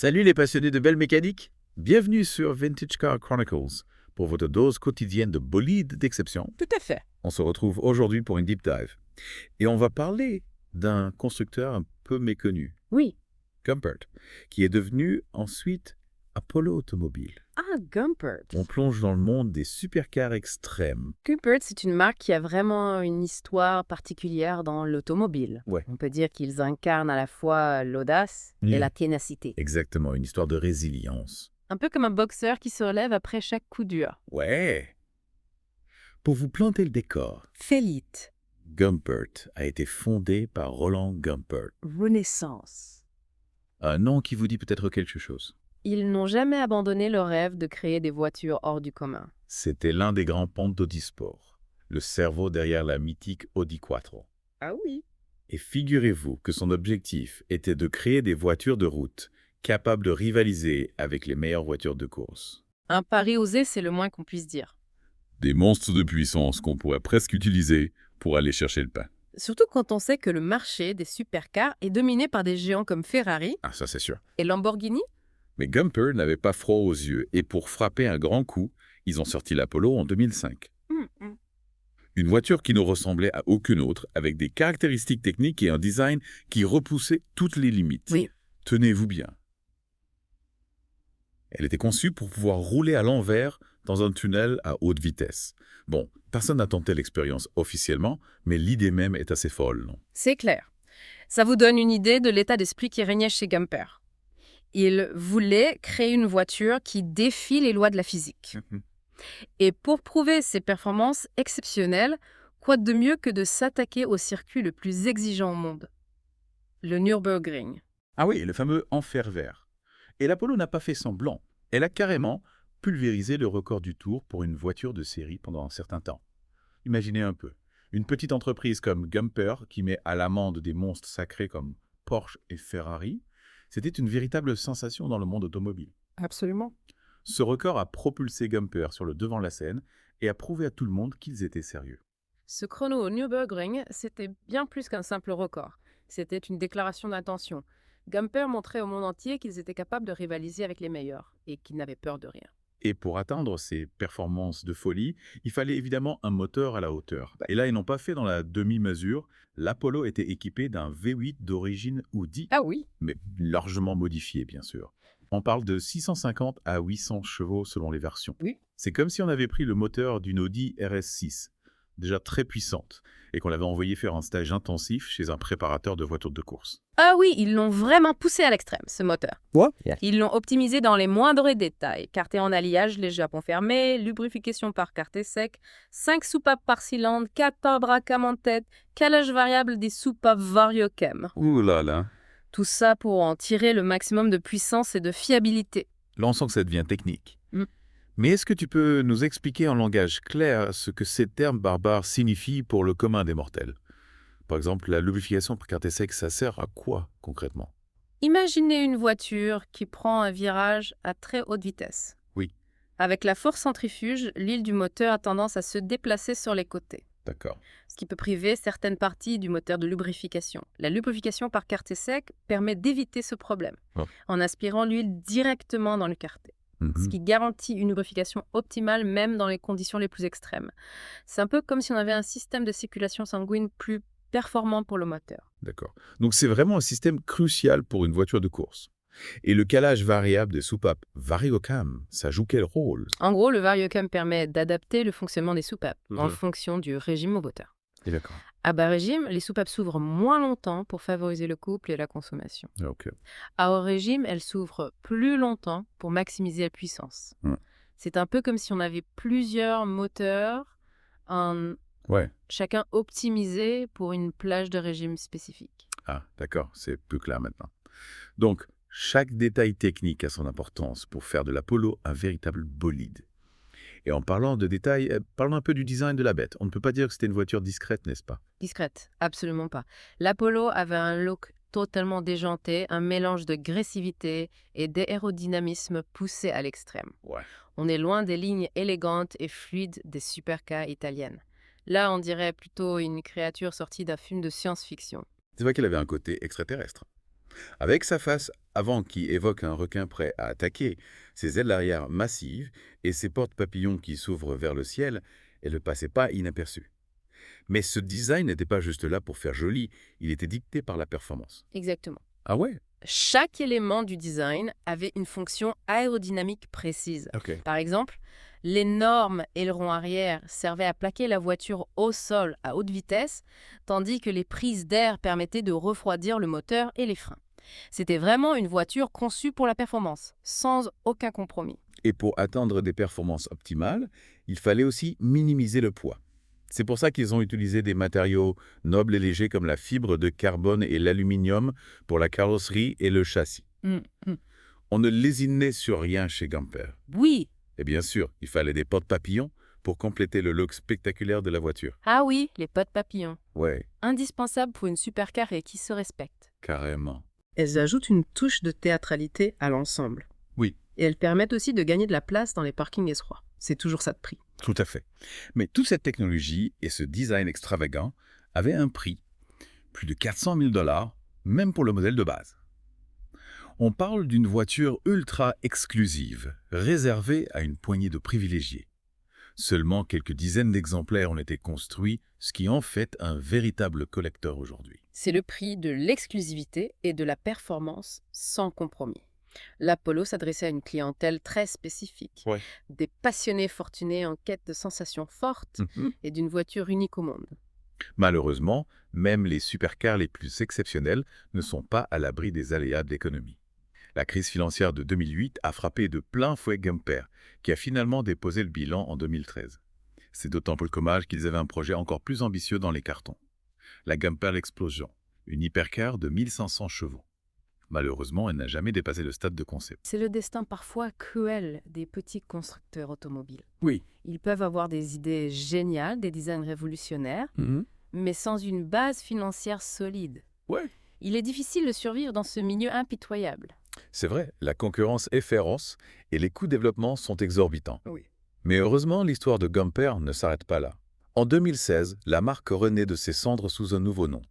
Salut les passionnés de belle mécanique! Bienvenue sur Vintage Car Chronicles pour votre dose quotidienne de bolides d'exception. Tout à fait. On se retrouve aujourd'hui pour une deep dive. Et on va parler d'un constructeur un peu méconnu, Oui. Gumpert, qui est devenu ensuite Apollo Automobile. Ah, Gumpert. On plonge dans le monde des supercars extrêmes. Gumpert, c'est une marque qui a vraiment une histoire particulière dans l'automobile. Ouais. On peut dire qu'ils incarnent à la fois l'audace et la ténacité. Exactement, une histoire de résilience. Un peu comme un boxeur qui se relève après chaque coup dur. Ouais! Pour vous planter le décor, Félite. Gumpert a été fondé par Roland Gumpert. Renaissance. Un nom qui vous dit peut-être quelque chose. Ils n'ont jamais abandonné le rêve de créer des voitures hors du commun. C'était l'un des grands pontes d'Audisport, le cerveau derrière la mythique Audi Quattro. Ah oui. Et figurez-vous que son objectif était de créer des voitures de route capables de rivaliser avec les meilleures voitures de course. Un pari osé, c'est le moins qu'on puisse dire. Des monstres de puissance qu'on pourrait presque utiliser pour aller chercher le pain. Surtout quand on sait que le marché des supercars est dominé par des géants comme Ferrari Ah, ça c'est sûr. et Lamborghini. Mais Gumpert n'avait pas froid aux yeux et pour frapper un grand coup, ils ont sorti l'Apollo en 2005. Une voiture qui ne ressemblait à aucune autre, avec des caractéristiques techniques et un design qui repoussait toutes les limites. Oui. Tenez-vous bien. Elle était conçue pour pouvoir rouler à l'envers dans un tunnel à haute vitesse. Bon, personne n'a tenté l'expérience officiellement, mais l'idée même est assez folle, non? C'est clair. Ça vous donne une idée de l'état d'esprit qui régnait chez Gumpert. Il voulait créer une voiture qui défie les lois de la physique. Et pour prouver ses performances exceptionnelles, quoi de mieux que de s'attaquer au circuit le plus exigeant au monde? Le Nürburgring. Ah oui, le fameux enfer vert. Et l'Apollo n'a pas fait semblant. Elle a carrément pulvérisé le record du Tour pour une voiture de série pendant un certain temps. Imaginez un peu. Une petite entreprise comme Gumpert qui met à l'amende des monstres sacrés comme Porsche et Ferrari, c'était une véritable sensation dans le monde automobile. Absolument. Ce record a propulsé Gumpert sur le devant de la scène et a prouvé à tout le monde qu'ils étaient sérieux. Ce chrono au Nürburgring, c'était bien plus qu'un simple record. C'était une déclaration d'intention. Gumpert montrait au monde entier qu'ils étaient capables de rivaliser avec les meilleurs et qu'ils n'avaient peur de rien. Et pour atteindre ces performances de folie, il fallait évidemment un moteur à la hauteur. Et là, ils n'ont pas fait dans la demi-mesure. L'Apollo était équipé d'un V8 d'origine Audi, Ah oui. mais largement modifié, bien sûr. On parle de 650 à 800 chevaux selon les versions. Oui. C'est comme si on avait pris le moteur d'une Audi RS6, déjà très puissante, et qu'on l'avait envoyé faire un stage intensif chez un préparateur de voitures de course. Ah oui, ils l'ont vraiment poussé à l'extrême, ce moteur. Quoi? Ils l'ont optimisé dans les moindres détails. Carter en alliage, les japons fermés, lubrification par carter sec, 5 soupapes par cylindre, 4 pare-bras cam en tête, calage variable des soupapes Variochem. Ouh là là. Tout ça pour en tirer le maximum de puissance et de fiabilité. Là, on sent que ça devient technique. Mm. Mais est-ce que tu peux nous expliquer en langage clair ce que ces termes barbares signifient pour le commun des mortels? Par exemple, la lubrification par carter sec, ça sert à quoi concrètement? Imaginez une voiture qui prend un virage à très haute vitesse. Oui. Avec la force centrifuge, l'huile du moteur a tendance à se déplacer sur les côtés, D'accord. ce qui peut priver certaines parties du moteur de lubrification. La lubrification par carter sec permet d'éviter ce problème, Oh. en aspirant l'huile directement dans le carter, ce qui garantit une lubrification optimale même dans les conditions les plus extrêmes. C'est un peu comme si on avait un système de circulation sanguine plus performant pour le moteur. D'accord. Donc c'est vraiment un système crucial pour une voiture de course. Et le calage variable des soupapes Variochem, ça joue quel rôle? En gros, le Variochem permet d'adapter le fonctionnement des soupapes en fonction du régime au moteur. D'accord. À bas régime, les soupapes s'ouvrent moins longtemps pour favoriser le couple et la consommation. Ok. À haut régime, elles s'ouvrent plus longtemps pour maximiser la puissance. C'est un peu comme si on avait plusieurs moteurs, Ouais. chacun optimisé pour une plage de régime spécifique. Ah, d'accord, c'est plus clair maintenant. Donc, chaque détail technique a son importance pour faire de l'Apollo un véritable bolide. Et en parlant de détails, parlons un peu du design de la bête. On ne peut pas dire que c'était une voiture discrète, n'est-ce pas? Discrète, absolument pas. L'Apollo avait un look totalement déjanté, un mélange de agressivité et d'aérodynamisme poussé à l'extrême. Ouais. On est loin des lignes élégantes et fluides des supercars italiennes. Là, on dirait plutôt une créature sortie d'un film de science-fiction. C'est vrai qu'elle avait un côté extraterrestre. Avec sa face avant qui évoque un requin prêt à attaquer, ses ailes arrière massives et ses portes papillons qui s'ouvrent vers le ciel, elle ne passait pas inaperçue. Mais ce design n'était pas juste là pour faire joli, il était dicté par la performance. Exactement. Ah ouais? Chaque élément du design avait une fonction aérodynamique précise. Ok. Par exemple, l'énorme aileron arrière servait à plaquer la voiture au sol à haute vitesse, tandis que les prises d'air permettaient de refroidir le moteur et les freins. C'était vraiment une voiture conçue pour la performance, sans aucun compromis. Et pour atteindre des performances optimales, il fallait aussi minimiser le poids. C'est pour ça qu'ils ont utilisé des matériaux nobles et légers comme la fibre de carbone et l'aluminium pour la carrosserie et le châssis. On ne lésinait sur rien chez Gamper. Oui. Et bien sûr, il fallait des portes papillons pour compléter le look spectaculaire de la voiture. Ah oui, les potes papillons. Ouais, Indispensables pour une supercar et qui se respecte. carrément. Elles ajoutent une touche de théâtralité à l'ensemble. Oui, Et elles permettent aussi de gagner de la place dans les parkings étroits. C'est toujours ça de prix. tout à fait. Mais toute cette technologie et ce design extravagant avaient un prix. Plus de 400 000 $, même pour le modèle de base. On parle d'une voiture ultra exclusive, réservée à une poignée de privilégiés. Seulement quelques dizaines d'exemplaires ont été construits, ce qui en fait un véritable collector aujourd'hui. C'est le prix de l'exclusivité et de la performance sans compromis. L'Apollo s'adressait à une clientèle très spécifique. Ouais. Des passionnés fortunés en quête de sensations fortes et d'une voiture unique au monde. Malheureusement, même les supercars les plus exceptionnels ne sont pas à l'abri des aléas de l'économie. La crise financière de 2008 a frappé de plein fouet Gamper, qui a finalement déposé le bilan en 2013. C'est d'autant plus dommage qu'ils avaient un projet encore plus ambitieux dans les cartons. La Gamper Explosion, une hypercar de 1500 chevaux. Malheureusement, elle n'a jamais dépassé le stade de concept. C'est le destin parfois cruel des petits constructeurs automobiles. Oui. Ils peuvent avoir des idées géniales, des designs révolutionnaires, mais sans une base financière solide. Ouais. Il est difficile de survivre dans ce milieu impitoyable. C'est vrai, la concurrence est féroce et les coûts de développement sont exorbitants. Oui. Mais heureusement, l'histoire de Gamper ne s'arrête pas là. En 2016, la marque renaît de ses cendres sous un nouveau nom,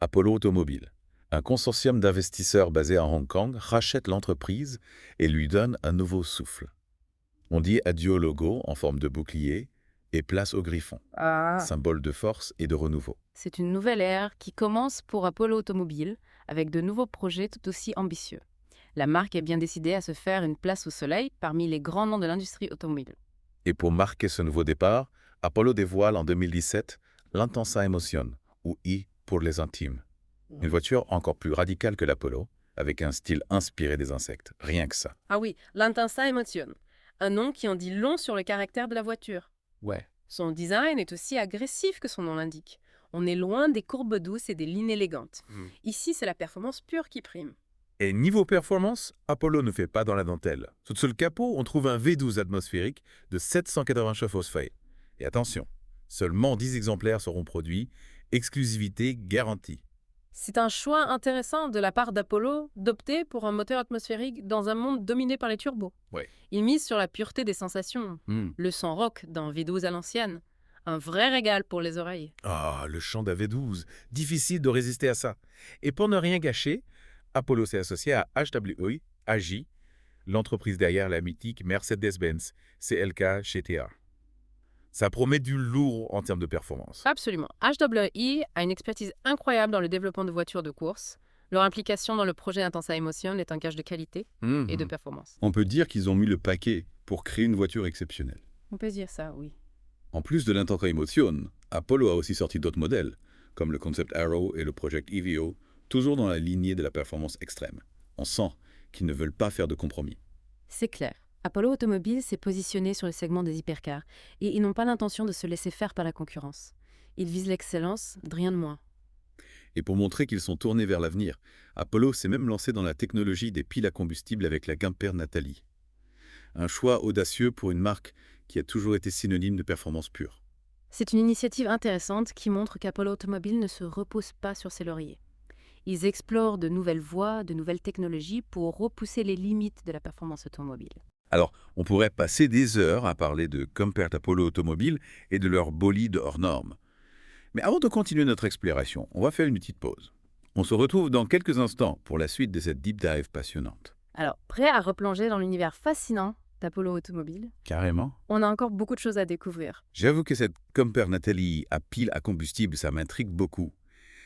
Apollo Automobile. Un consortium d'investisseurs basé à Hong Kong rachète l'entreprise et lui donne un nouveau souffle. On dit adieu au logo en forme de bouclier et place au griffon, symbole de force et de renouveau. C'est une nouvelle ère qui commence pour Apollo Automobile avec de nouveaux projets tout aussi ambitieux. La marque est bien décidée à se faire une place au soleil parmi les grands noms de l'industrie automobile. Et pour marquer ce nouveau départ, Apollo dévoile en 2017 l'Intensa Emotion, ou I pour les intimes. Une voiture encore plus radicale que l'Apollo, avec un style inspiré des insectes. Rien que ça. Ah oui, l'Intensa Emotion. Un nom qui en dit long sur le caractère de la voiture. Ouais. Son design est aussi agressif que son nom l'indique. On est loin des courbes douces et des lignes élégantes. Ici, c'est la performance pure qui prime. Et niveau performance, Apollo ne fait pas dans la dentelle. Sous le capot, on trouve un V12 atmosphérique de 780 chevaux-feuilles. Et attention, seulement 10 exemplaires seront produits, exclusivité garantie. C'est un choix intéressant de la part d'Apollo d'opter pour un moteur atmosphérique dans un monde dominé par les turbos. Ouais. Il mise sur la pureté des sensations, le son rock d'un V12 à l'ancienne. Un vrai régal pour les oreilles. Ah, le chant d'un V12. Difficile de résister à ça. Et pour ne rien gâcher, Apollo s'est associé à HWI, AJ, l'entreprise derrière la mythique Mercedes-Benz CLK GTR. Ça promet du lourd en termes de performance. Absolument. HWI a une expertise incroyable dans le développement de voitures de course. Leur implication dans le projet Intensa Emotion est un gage de qualité et de performance. On peut dire qu'ils ont mis le paquet pour créer une voiture exceptionnelle. On peut dire ça, oui. En plus de l'Intensa Emotion, Apollo a aussi sorti d'autres modèles, comme le Concept Arrow et le Project EVO, toujours dans la lignée de la performance extrême. On sent qu'ils ne veulent pas faire de compromis. C'est clair. Apollo Automobile s'est positionné sur le segment des hypercars et ils n'ont pas l'intention de se laisser faire par la concurrence. Ils visent l'excellence, de rien de moins. Et pour montrer qu'ils sont tournés vers l'avenir, Apollo s'est même lancé dans la technologie des piles à combustible avec la Gamper Natalie. Un choix audacieux pour une marque qui a toujours été synonyme de performance pure. C'est une initiative intéressante qui montre qu'Apollo Automobile ne se repose pas sur ses lauriers. Ils explorent de nouvelles voies, de nouvelles technologies pour repousser les limites de la performance automobile. Alors, on pourrait passer des heures à parler de Gamper Apollo Automobile et de leur bolide hors normes. Mais avant de continuer notre exploration, on va faire une petite pause. On se retrouve dans quelques instants pour la suite de cette deep dive passionnante. Alors, prêt à replonger dans l'univers fascinant d'Apollo Automobile? Carrément. On a encore beaucoup de choses à découvrir. J'avoue que cette Camper Natalie à pile à combustible, ça m'intrigue beaucoup.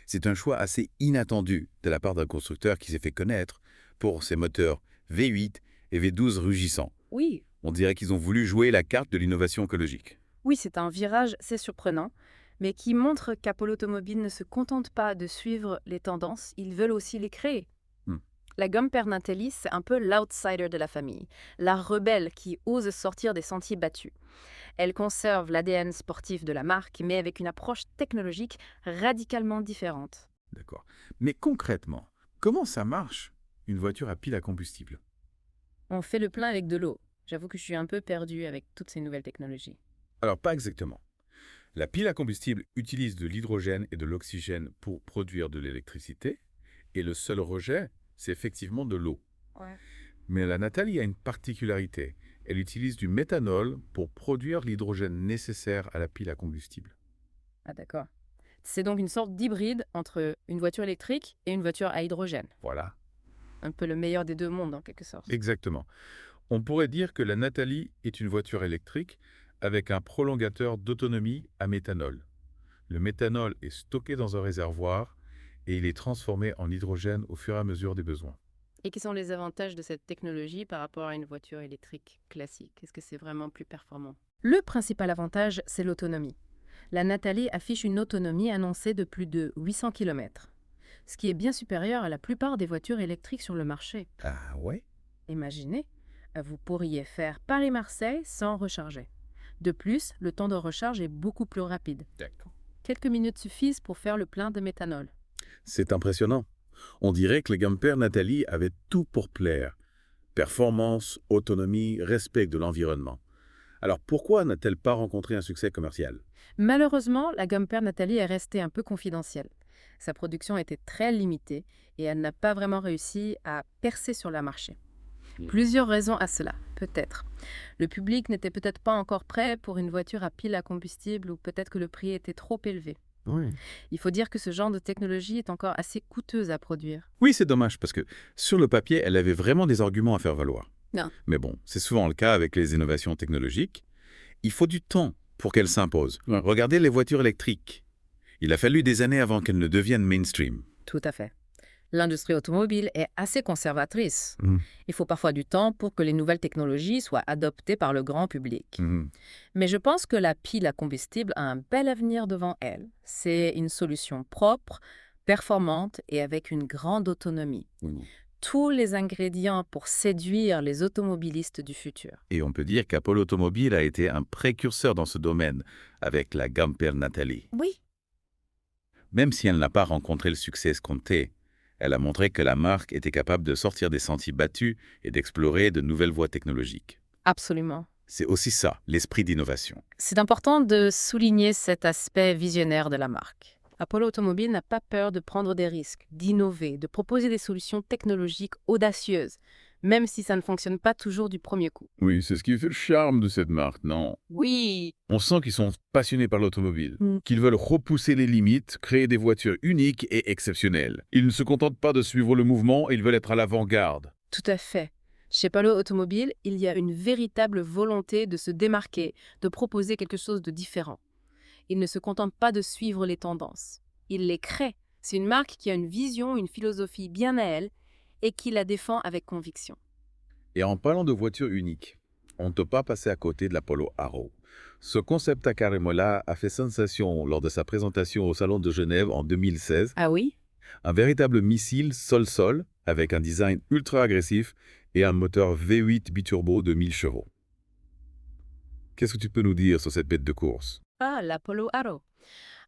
C'est un choix assez inattendu de la part d'un constructeur qui s'est fait connaître pour ses moteurs V8 et V12 rugissants. Oui, On dirait qu'ils ont voulu jouer la carte de l'innovation écologique. oui, c'est un virage assez surprenant, mais qui montre qu'Apollo Automobile ne se contente pas de suivre les tendances, ils veulent aussi les créer. Hmm. La Camper Natalie, c'est un peu l'outsider de la famille, la rebelle qui ose sortir des sentiers battus. Elle conserve l'ADN sportif de la marque, mais avec une approche technologique radicalement différente. D'accord. Mais concrètement, comment ça marche, une voiture à pile à combustible? On fait le plein avec de l'eau. J'avoue que je suis un peu perdue avec toutes ces nouvelles technologies. Alors, pas exactement. La pile à combustible utilise de l'hydrogène et de l'oxygène pour produire de l'électricité, et le seul rejet, c'est effectivement de l'eau. Mais la Natalie a une particularité. Elle utilise du méthanol pour produire l'hydrogène nécessaire à la pile à combustible. Ah d'accord. C'est donc une sorte d'hybride entre une voiture électrique et une voiture à hydrogène. Voilà, Un peu le meilleur des deux mondes en quelque sorte. exactement. On pourrait dire que la Natalie est une voiture électrique avec un prolongateur d'autonomie à méthanol. Le méthanol est stocké dans un réservoir et il est transformé en hydrogène au fur et à mesure des besoins. Et quels sont les avantages de cette technologie par rapport à une voiture électrique classique? Est-ce que c'est vraiment plus performant? Le principal avantage, c'est l'autonomie. La Natalie affiche une autonomie annoncée de plus de 800 km, ce qui est bien supérieur à la plupart des voitures électriques sur le marché. Ah ouais? Imaginez, vous pourriez faire Paris-Marseille sans recharger. De plus, le temps de recharge est beaucoup plus rapide. D'accord. Quelques minutes suffisent pour faire le plein de méthanol. C'est impressionnant. On dirait que les Camper Natalie avaient tout pour plaire. Performance, autonomie, respect de l'environnement. Alors pourquoi n'a-t-elle pas rencontré un succès commercial? Malheureusement, la Camper Natalie est restée un peu confidentielle. Sa production était très limitée et elle n'a pas vraiment réussi à percer sur le marché. Plusieurs raisons à cela, peut-être. Le public n'était peut-être pas encore prêt pour une voiture à pile à combustible ou peut-être que le prix était trop élevé. Oui. Il faut dire que ce genre de technologie est encore assez coûteuse à produire. Oui, c'est dommage parce que sur le papier, elle avait vraiment des arguments à faire valoir. Non. Mais bon, c'est souvent le cas avec les innovations technologiques. Il faut du temps pour qu'elles s'imposent. Ouais. Regardez les voitures électriques. Il a fallu des années avant qu'elles ne deviennent mainstream. Tout à fait. L'industrie automobile est assez conservatrice. Mhm. Il faut parfois du temps pour que les nouvelles technologies soient adoptées par le grand public. Mhm. Mais je pense que la pile à combustible a un bel avenir devant elle. C'est une solution propre, performante et avec une grande autonomie. Mhm. Tous les ingrédients pour séduire les automobilistes du futur. Et on peut dire qu'Apollo Automobile a été un précurseur dans ce domaine avec la Camper Natalie. Oui. Même si elle n'a pas rencontré le succès escompté, elle a montré que la marque était capable de sortir des sentiers battus et d'explorer de nouvelles voies technologiques. Absolument. C'est aussi ça, l'esprit d'innovation. C'est important de souligner cet aspect visionnaire de la marque. Apollo Automobile n'a pas peur de prendre des risques, d'innover, de proposer des solutions technologiques audacieuses, même si ça ne fonctionne pas toujours du premier coup. Oui, c'est ce qui fait le charme de cette marque, non? Oui. On sent qu'ils sont passionnés par l'automobile, Mm. qu'ils veulent repousser les limites, créer des voitures uniques et exceptionnelles. Ils ne se contentent pas de suivre le mouvement, ils veulent être à l'avant-garde. Tout à fait. Chez Apollo Automobile, il y a une véritable volonté de se démarquer, de proposer quelque chose de différent. Ils ne se contentent pas de suivre les tendances. Ils les créent. C'est une marque qui a une vision, une philosophie bien à elle et qui la défend avec conviction. Et en parlant de voitures uniques, on ne peut pas passer à côté de l'Apollo Arrow. Ce concept à Carémola a fait sensation lors de sa présentation au Salon de Genève en 2016. Ah oui? Un véritable missile sol-sol avec un design ultra agressif et un moteur V8 biturbo de 1000 chevaux. Qu'est-ce que tu peux nous dire sur cette bête de course? Ah, l'Apollo Arrow.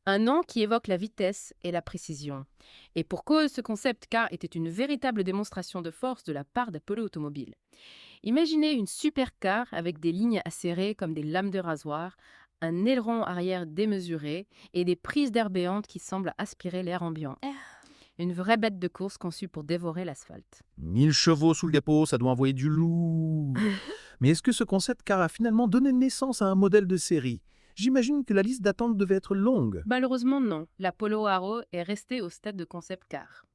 Un nom qui évoque la vitesse et la précision. Et pour cause, ce concept car était une véritable démonstration de force de la part d'Apollo Automobile. Imaginez une supercar avec des lignes acérées comme des lames de rasoir, un aileron arrière démesuré et des prises d'air béantes qui semblent aspirer l'air ambiant. Une vraie bête de course conçue pour dévorer l'asphalte. 1000 chevaux sous le capot, ça doit envoyer du lourd. Mais est-ce que ce concept car a finalement donné naissance à un modèle de série? J'imagine que la liste d'attente devait être longue. Malheureusement, non. L'Apollo Arrow est resté au stade de concept car.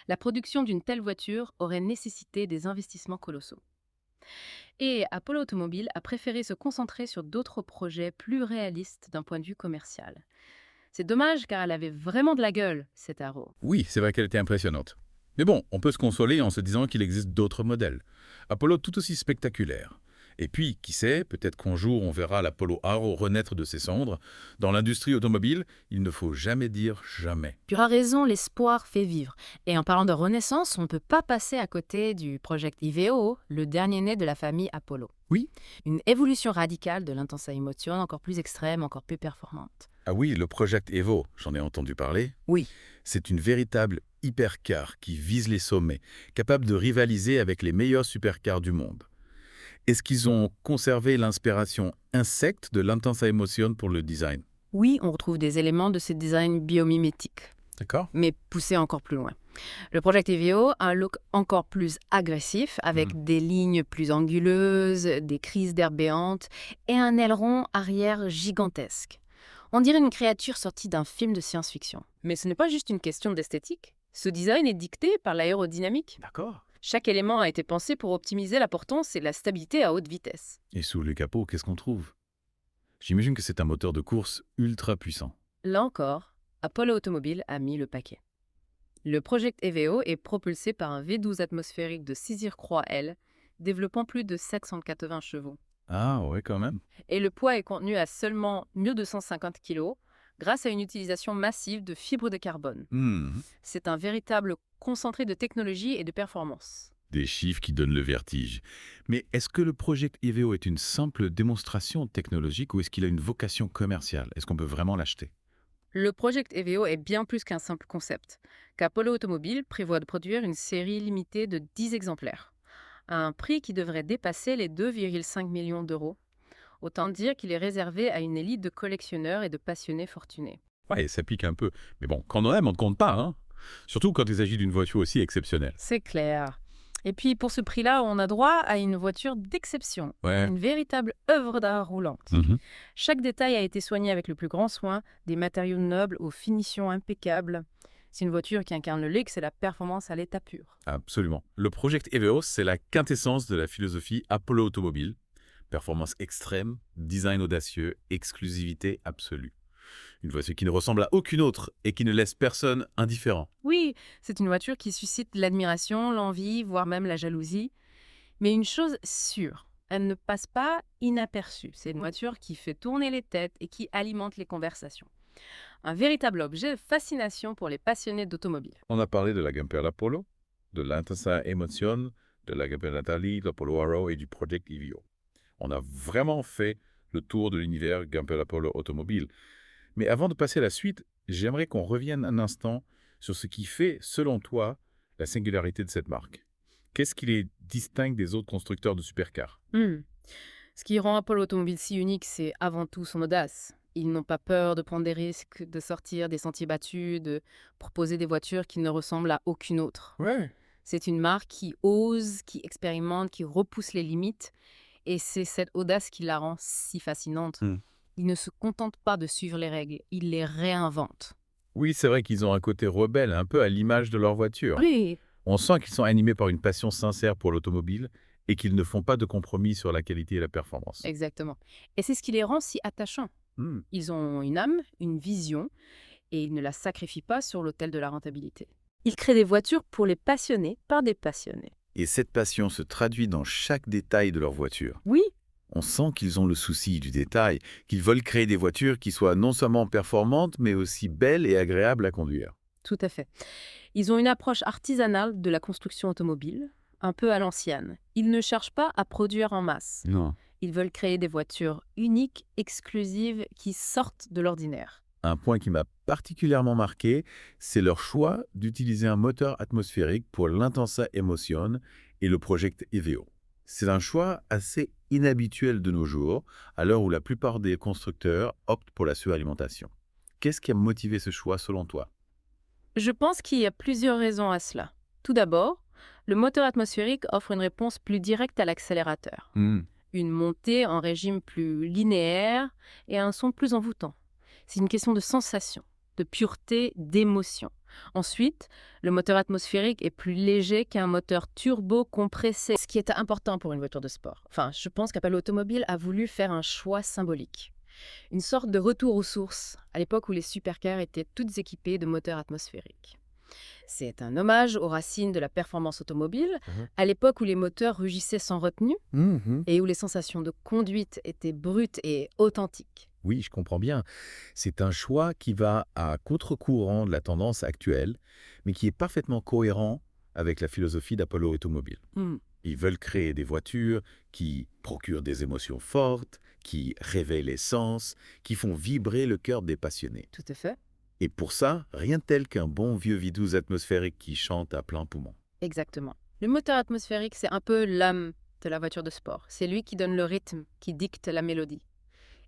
La production d'une telle voiture aurait nécessité des investissements colossaux. Et Apollo Automobile a préféré se concentrer sur d'autres projets plus réalistes d'un point de vue commercial. C'est dommage car elle avait vraiment de la gueule, cette Arrow. Oui, c'est vrai qu'elle était impressionnante. Mais bon, on peut se consoler en se disant qu'il existe d'autres modèles. Apollo tout aussi spectaculaires. Et puis, qui sait, peut-être qu'un jour on verra l'Apollo Arrow renaître de ses cendres. Dans l'industrie automobile, il ne faut jamais dire jamais. Tu as raison, l'espoir fait vivre. Et en parlant de renaissance, on ne peut pas passer à côté du Project EVO, le dernier né de la famille Apollo. Oui. Une évolution radicale de l'Intensa Emotion, encore plus extrême, encore plus performante. Ah oui, le Project Evo, j'en ai entendu parler. Oui. C'est une véritable hypercar qui vise les sommets, capable de rivaliser avec les meilleurs supercars du monde. Est-ce qu'ils ont conservé l'inspiration insecte de l'Intensa Emotion pour le design? Oui, on retrouve des éléments de ce design biomimétique, D'accord. mais poussé encore plus loin. Le Project EVO a un look encore plus agressif, avec des lignes plus anguleuses, des crises d'air béantes et un aileron arrière gigantesque. On dirait une créature sortie d'un film de science-fiction. Mais ce n'est pas juste une question d'esthétique. Ce design est dicté par l'aérodynamique. D'accord. Chaque élément a été pensé pour optimiser la portance et la stabilité à haute vitesse. Et sous le capot, qu'est-ce qu'on trouve? J'imagine que c'est un moteur de course ultra puissant. Là encore, Apollo Automobile a mis le paquet. Le Project EVO est propulsé par un V12 atmosphérique de Césire-Croix-L, développant plus de 780 chevaux. Ah ouais, quand même. Et le poids est contenu à seulement 1250 kg, grâce à une utilisation massive de fibres de carbone. C'est un véritable concentré de technologie et de performance. Des chiffres qui donnent le vertige. Mais est-ce que le Project EVO est une simple démonstration technologique ou est-ce qu'il a une vocation commerciale? Est-ce qu'on peut vraiment l'acheter? Le Project EVO est bien plus qu'un simple concept, qu'Apollo Automobile prévoit de produire une série limitée de 10 exemplaires, à un prix qui devrait dépasser les 2,5 millions d'euros. Autant dire qu'il est réservé à une élite de collectionneurs et de passionnés fortunés. Ouais, ça pique un peu. Mais bon, quand on aime, on ne compte pas, hein. Surtout quand il s'agit d'une voiture aussi exceptionnelle. C'est clair. Et puis pour ce prix-là, on a droit à une voiture d'exception, Ouais. une véritable œuvre d'art roulante. Chaque détail a été soigné avec le plus grand soin, des matériaux nobles aux finitions impeccables. C'est une voiture qui incarne le luxe et la performance à l'état pur. Absolument. Le Project EVO, c'est la quintessence de la philosophie Apollo Automobile. Performance extrême, design audacieux, exclusivité absolue. Une voiture qui ne ressemble à aucune autre et qui ne laisse personne indifférent. Oui, c'est une voiture qui suscite l'admiration, l'envie, voire même la jalousie. Mais une chose sûre, elle ne passe pas inaperçue. C'est une voiture qui fait tourner les têtes et qui alimente les conversations. Un véritable objet de fascination pour les passionnés d'automobile. On a parlé de la Gamper Apollo, de l'Intensa Emotion, de la Gamper Natalie, de l'Apollo Arrow et du Project EVO. On a vraiment fait le tour de l'univers Gamper Apollo Automobile. Mais avant de passer à la suite, j'aimerais qu'on revienne un instant sur ce qui fait, selon toi, la singularité de cette marque. Qu'est-ce qui les distingue des autres constructeurs de supercars? Ce qui rend Apollo Automobile si unique, c'est avant tout son audace. Ils n'ont pas peur de prendre des risques, de sortir des sentiers battus, de proposer des voitures qui ne ressemblent à aucune autre. Ouais. C'est une marque qui ose, qui expérimente, qui repousse les limites. Et c'est cette audace qui la rend si fascinante. Ils ne se contentent pas de suivre les règles, ils les réinventent. Oui, c'est vrai qu'ils ont un côté rebelle, un peu à l'image de leur voiture. Oui, On sent qu'ils sont animés par une passion sincère pour l'automobile et qu'ils ne font pas de compromis sur la qualité et la performance. exactement. Et c'est ce qui les rend si attachants. Ils ont une âme, une vision, et ils ne la sacrifient pas sur l'autel de la rentabilité. Ils créent des voitures pour les passionnés par des passionnés. Et cette passion se traduit dans chaque détail de leur voiture. Oui, On sent qu'ils ont le souci du détail, qu'ils veulent créer des voitures qui soient non seulement performantes, mais aussi belles et agréables à conduire. tout à fait. Ils ont une approche artisanale de la construction automobile, un peu à l'ancienne. Ils ne cherchent pas à produire en masse. Non. Ils veulent créer des voitures uniques, exclusives, qui sortent de l'ordinaire. Un point qui m'a particulièrement marqué, c'est leur choix d'utiliser un moteur atmosphérique pour l'Intensa Emotion et le Project EVO. C'est un choix assez inhabituel de nos jours, à l'heure où la plupart des constructeurs optent pour la suralimentation. Qu'est-ce qui a motivé ce choix selon toi? Je pense qu'il y a plusieurs raisons à cela. Tout d'abord, le moteur atmosphérique offre une réponse plus directe à l'accélérateur. Une montée en régime plus linéaire et un son plus envoûtant. C'est une question de sensation. de pureté, d'émotion. Ensuite, le moteur atmosphérique est plus léger qu'un moteur turbo compressé, ce qui est important pour une voiture de sport. Enfin, je pense qu'Apollo Automobile a voulu faire un choix symbolique. Une sorte de retour aux sources, à l'époque où les supercars étaient toutes équipées de moteurs atmosphériques. C'est un hommage aux racines de la performance automobile, à l'époque où les moteurs rugissaient sans retenue et où les sensations de conduite étaient brutes et authentiques. Oui, je comprends bien. C'est un choix qui va à contre-courant de la tendance actuelle, mais qui est parfaitement cohérent avec la philosophie d'Apollo Automobile. Ils veulent créer des voitures qui procurent des émotions fortes, qui réveillent les sens, qui font vibrer le cœur des passionnés. Tout à fait. Et pour ça, rien de tel qu'un bon vieux V12 atmosphérique qui chante à plein poumon. Exactement. Le moteur atmosphérique, c'est un peu l'âme de la voiture de sport. C'est lui qui donne le rythme, qui dicte la mélodie.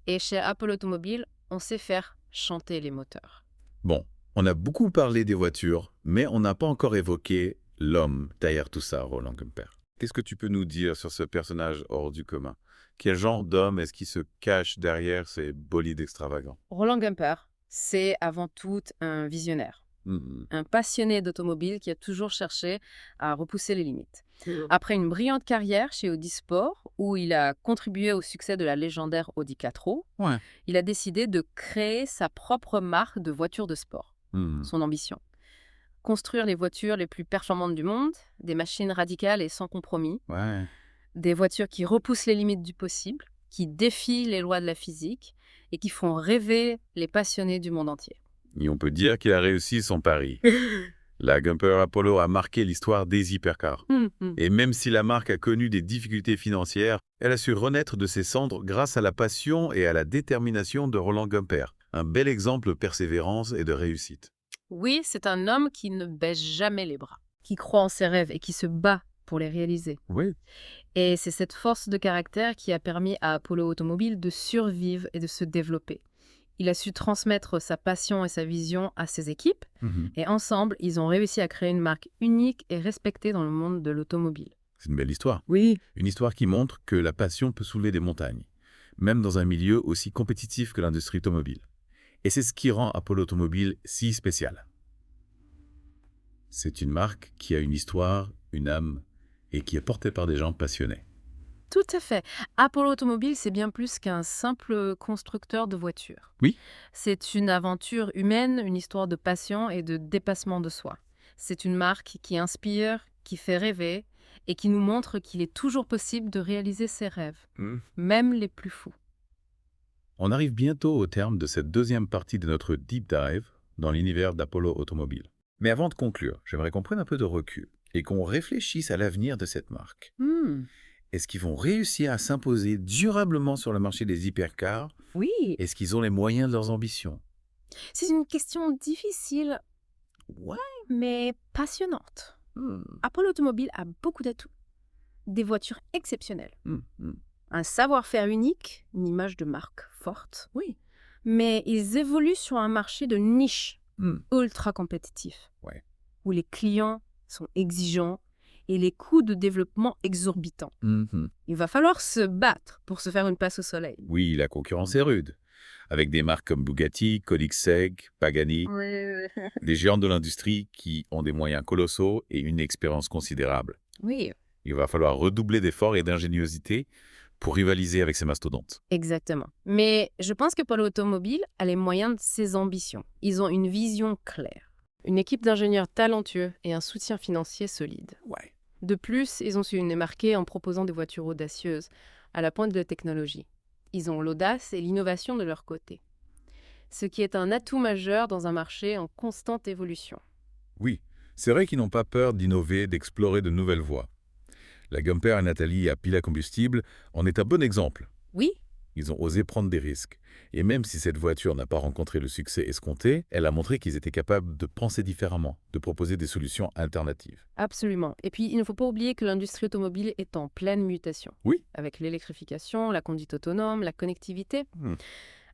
Et chez Apollo Automobile, on sait faire chanter les moteurs. Bon, on a beaucoup parlé des voitures, mais on n'a pas encore évoqué l'homme derrière tout ça, Roland Gumper. Qu'est-ce que tu peux nous dire sur ce personnage hors du commun? Quel genre d'homme est-ce qui se cache derrière ces bolides extravagants? Roland Gumper, c'est avant tout un visionnaire. Un passionné d'automobile qui a toujours cherché à repousser les limites. Après une brillante carrière chez Audi Sport, où il a contribué au succès de la légendaire Audi Quattro, il a décidé de créer sa propre marque de voitures de sport. Son ambition: construire les voitures les plus performantes du monde, des machines radicales et sans compromis, des voitures qui repoussent les limites du possible, qui défient les lois de la physique et qui font rêver les passionnés du monde entier. Et on peut dire qu'il a réussi son pari. La Gumper Apollo a marqué l'histoire des hypercars. Et même si la marque a connu des difficultés financières, elle a su renaître de ses cendres grâce à la passion et à la détermination de Roland Gumper. Un bel exemple de persévérance et de réussite. Oui, c'est un homme qui ne baisse jamais les bras, qui croit en ses rêves et qui se bat pour les réaliser. Oui. Et c'est cette force de caractère qui a permis à Apollo Automobile de survivre et de se développer. Il a su transmettre sa passion et sa vision à ses équipes, et ensemble, ils ont réussi à créer une marque unique et respectée dans le monde de l'automobile. C'est une belle histoire. Oui. Une histoire qui montre que la passion peut soulever des montagnes, même dans un milieu aussi compétitif que l'industrie automobile. Et c'est ce qui rend Apollo Automobile si spécial. C'est une marque qui a une histoire, une âme, et qui est portée par des gens passionnés. Tout à fait. Apollo Automobile, c'est bien plus qu'un simple constructeur de voitures. Oui. C'est une aventure humaine, une histoire de passion et de dépassement de soi. C'est une marque qui inspire, qui fait rêver et qui nous montre qu'il est toujours possible de réaliser ses rêves, même les plus fous. On arrive bientôt au terme de cette deuxième partie de notre deep dive dans l'univers d'Apollo Automobile. Mais avant de conclure, j'aimerais qu'on prenne un peu de recul et qu'on réfléchisse à l'avenir de cette marque. Est-ce qu'ils vont réussir à s'imposer durablement sur le marché des hypercars? Oui. Est-ce qu'ils ont les moyens de leurs ambitions? C'est une question difficile, mais passionnante. Apollo Automobile a beaucoup d'atouts. Des voitures exceptionnelles. Un savoir-faire unique, une image de marque forte. Oui. Mais ils évoluent sur un marché de niche ultra compétitif, où les clients sont exigeants et les coûts de développement exorbitants. Il va falloir se battre pour se faire une place au soleil. Oui, la concurrence est rude. Avec des marques comme Bugatti, Koenigsegg, Pagani, des géants de l'industrie qui ont des moyens colossaux et une expérience considérable. Oui. Il va falloir redoubler d'efforts et d'ingéniosité pour rivaliser avec ces mastodontes. Exactement. Mais je pense que Apollo Automobile a les moyens de ses ambitions. Ils ont une vision claire, une équipe d'ingénieurs talentueux et un soutien financier solide. De plus, ils ont su les marquer en proposant des voitures audacieuses, à la pointe de la technologie. Ils ont l'audace et l'innovation de leur côté. Ce qui est un atout majeur dans un marché en constante évolution. Oui, c'est vrai qu'ils n'ont pas peur d'innover, d'explorer de nouvelles voies. La Gumper et Natalie à pile à combustible en est un bon exemple. Oui. Ils ont osé prendre des risques. Et même si cette voiture n'a pas rencontré le succès escompté, elle a montré qu'ils étaient capables de penser différemment, de proposer des solutions alternatives. Absolument. Et puis, il ne faut pas oublier que l'industrie automobile est en pleine mutation. Oui. Avec l'électrification, la conduite autonome, la connectivité.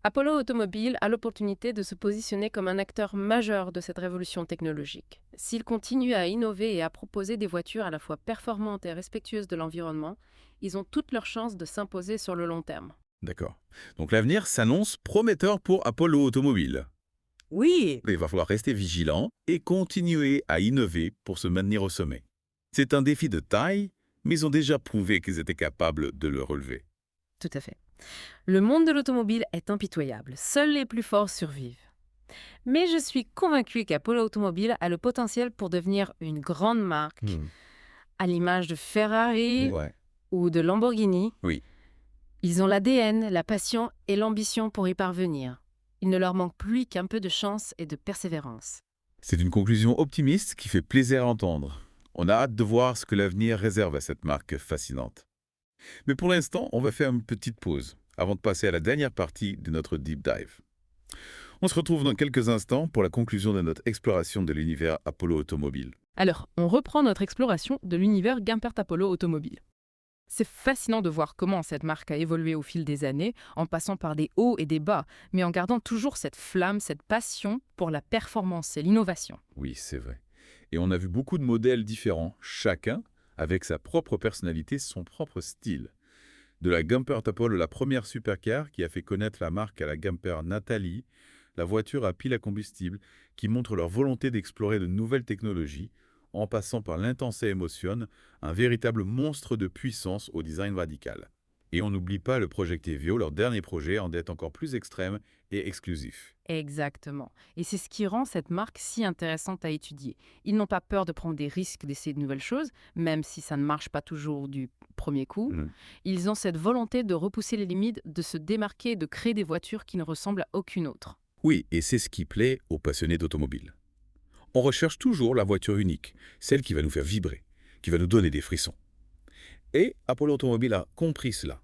Apollo Automobile a l'opportunité de se positionner comme un acteur majeur de cette révolution technologique. S'il continue à innover et à proposer des voitures à la fois performantes et respectueuses de l'environnement, ils ont toutes leurs chances de s'imposer sur le long terme. D'accord. Donc l'avenir s'annonce prometteur pour Apollo Automobile. Oui, Il va falloir rester vigilant et continuer à innover pour se maintenir au sommet. C'est un défi de taille, mais ils ont déjà prouvé qu'ils étaient capables de le relever. tout à fait. Le monde de l'automobile est impitoyable. Seuls les plus forts survivent. Mais je suis convaincue qu'Apollo Automobile a le potentiel pour devenir une grande marque, à l'image de Ferrari Ouais. ou de Lamborghini. Oui. Ils ont l'ADN, la passion et l'ambition pour y parvenir. Il ne leur manque plus qu'un peu de chance et de persévérance. C'est une conclusion optimiste qui fait plaisir à entendre. On a hâte de voir ce que l'avenir réserve à cette marque fascinante. Mais pour l'instant, on va faire une petite pause avant de passer à la dernière partie de notre deep dive. On se retrouve dans quelques instants pour la conclusion de notre exploration de l'univers Apollo Automobile. Alors, on reprend notre exploration de l'univers Gumpert-Apollo Automobile. C'est fascinant de voir comment cette marque a évolué au fil des années, en passant par des hauts et des bas, mais en gardant toujours cette flamme, cette passion pour la performance et l'innovation. Oui, c'est vrai. Et on a vu beaucoup de modèles différents, chacun avec sa propre personnalité, son propre style. De la Gumpert Apollo, la première supercar qui a fait connaître la marque, à la Gumpert Natalie, la voiture à pile à combustible qui montre leur volonté d'explorer de nouvelles technologies, en passant par l'Intensa Emotion, un véritable monstre de puissance au design radical. Et on n'oublie pas le Project Evio, leur dernier projet en d'être encore plus extrême et exclusif. Exactement. Et c'est ce qui rend cette marque si intéressante à étudier. Ils n'ont pas peur de prendre des risques, d'essayer de nouvelles choses, même si ça ne marche pas toujours du premier coup. Ils ont cette volonté de repousser les limites, de se démarquer et de créer des voitures qui ne ressemblent à aucune autre. Oui, et c'est ce qui plaît aux passionnés d'automobile. On recherche toujours la voiture unique, celle qui va nous faire vibrer, qui va nous donner des frissons. Et Apollo Automobile a compris cela.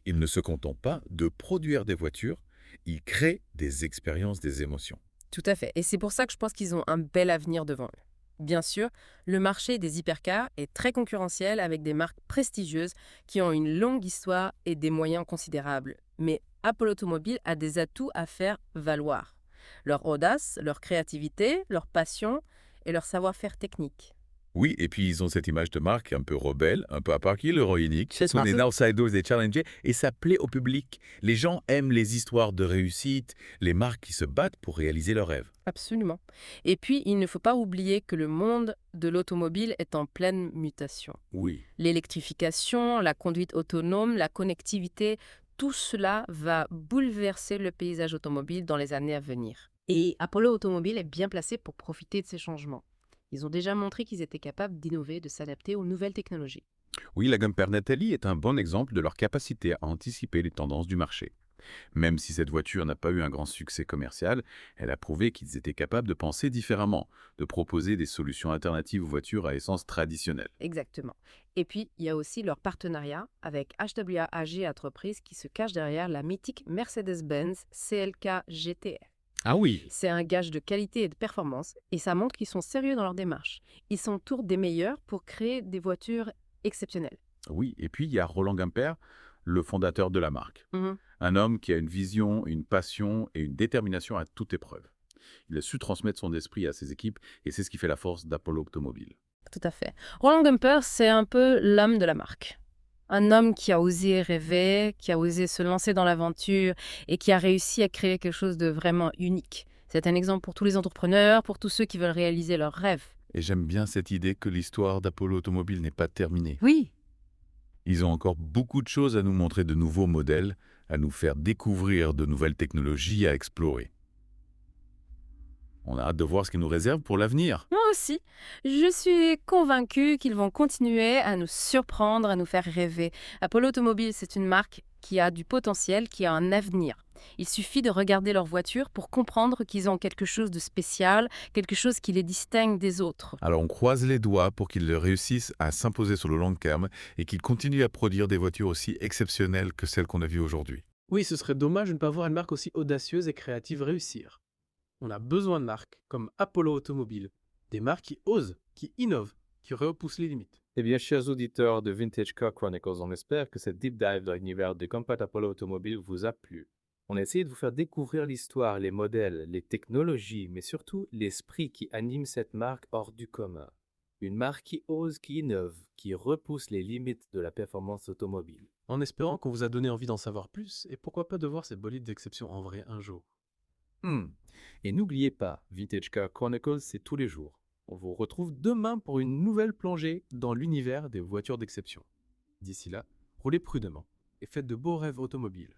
Il ne se contente pas de produire des voitures, il crée des expériences, des émotions. Tout à fait. Et c'est pour ça que je pense qu'ils ont un bel avenir devant eux. Bien sûr, le marché des hypercars est très concurrentiel avec des marques prestigieuses qui ont une longue histoire et des moyens considérables. Mais Apollo Automobile a des atouts à faire valoir. Leur audace, leur créativité, leur passion et leur savoir-faire technique. Oui, et puis ils ont cette image de marque un peu rebelle, un peu à part qui est l'héroïnique. C'est Ce sont ça. des outsiders, des challengers, et ça plaît au public. Les gens aiment les histoires de réussite, les marques qui se battent pour réaliser leurs rêves. Absolument. Et puis, il ne faut pas oublier que le monde de l'automobile est en pleine mutation. Oui. L'électrification, la conduite autonome, la connectivité, tout cela va bouleverser le paysage automobile dans les années à venir. Et Apollo Automobile est bien placé pour profiter de ces changements. Ils ont déjà montré qu'ils étaient capables d'innover, de s'adapter aux nouvelles technologies. Oui, la Gumpert Natalie est un bon exemple de leur capacité à anticiper les tendances du marché. Même si cette voiture n'a pas eu un grand succès commercial, elle a prouvé qu'ils étaient capables de penser différemment, de proposer des solutions alternatives aux voitures à essence traditionnelle. Exactement. Et puis, il y a aussi leur partenariat avec HWA AG Entreprises qui se cache derrière la mythique Mercedes-Benz CLK GTR. Ah oui. C'est un gage de qualité et de performance, et ça montre qu'ils sont sérieux dans leur démarche. Ils s'entourent des meilleurs pour créer des voitures exceptionnelles. Oui, et puis il y a Roland Gumpert, le fondateur de la marque. Mhm. Un homme qui a une vision, une passion et une détermination à toute épreuve. Il a su transmettre son esprit à ses équipes et c'est ce qui fait la force d'Apollo Automobile. Tout à fait. Roland Gumpert, c'est un peu l'homme de la marque. Un homme qui a osé rêver, qui a osé se lancer dans l'aventure et qui a réussi à créer quelque chose de vraiment unique. C'est un exemple pour tous les entrepreneurs, pour tous ceux qui veulent réaliser leurs rêves. Et j'aime bien cette idée que l'histoire d'Apollo Automobile n'est pas terminée. Oui. Ils ont encore beaucoup de choses à nous montrer, de nouveaux modèles, à nous faire découvrir de nouvelles technologies à explorer. On a hâte de voir ce qu'ils nous réservent pour l'avenir. Moi aussi. Je suis convaincue qu'ils vont continuer à nous surprendre, à nous faire rêver. Apollo Automobile, c'est une marque qui a du potentiel, qui a un avenir. Il suffit de regarder leur voiture pour comprendre qu'ils ont quelque chose de spécial, quelque chose qui les distingue des autres. Alors on croise les doigts pour qu'ils réussissent à s'imposer sur le long terme et qu'ils continuent à produire des voitures aussi exceptionnelles que celles qu'on a vues aujourd'hui. Oui, ce serait dommage de ne pas voir une marque aussi audacieuse et créative réussir. On a besoin de marques comme Apollo Automobile, des marques qui osent, qui innovent, qui repoussent les limites. Eh bien, chers auditeurs de Vintage Car Chronicles, on espère que cette deep dive dans l'univers de Gumpert Apollo Automobile vous a plu. On a essayé de vous faire découvrir l'histoire, les modèles, les technologies, mais surtout l'esprit qui anime cette marque hors du commun. Une marque qui ose, qui innove, qui repousse les limites de la performance automobile. En espérant qu'on vous a donné envie d'en savoir plus et pourquoi pas de voir ces bolides d'exception en vrai un jour. Et n'oubliez pas, Vintage Car Chronicles, c'est tous les jours. On vous retrouve demain pour une nouvelle plongée dans l'univers des voitures d'exception. D'ici là, roulez prudemment et faites de beaux rêves automobiles.